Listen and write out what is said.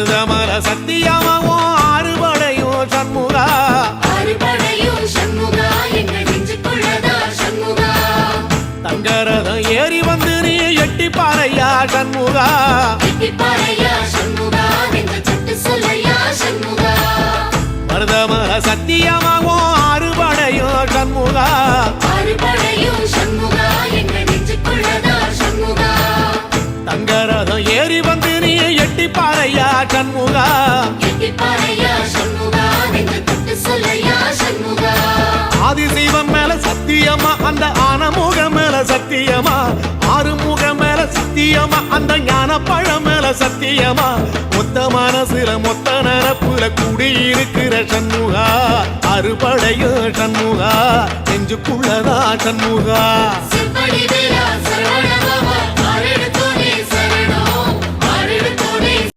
மருதமல சத்தியமாவோ ஆறுபடையோ சண்முகா தங்கரதம் ஏறி வந்து நீ எட்டி பாறையா சண்முகா மருதமல சத்தியமாவோ ஆறுபடையோ சண்முகா தங்கரதம் ஏறி வந்து நீ எட்டி பாறையா சண்முகா ஆதிசைவம் மேல சத்தியமா அந்த ஆனமுகம் மேல சத்தியமா ஆறுமுகம் மேல சத்தியமா அந்த ஞான பழம் மேல சத்தியமா மொத்த மனசுல மொத்த நரப்புல குடியிருக்கிற சண்முகா அறுபடையோ சண்முகா நெஞ்சுக்குள்ளதா சண்முகா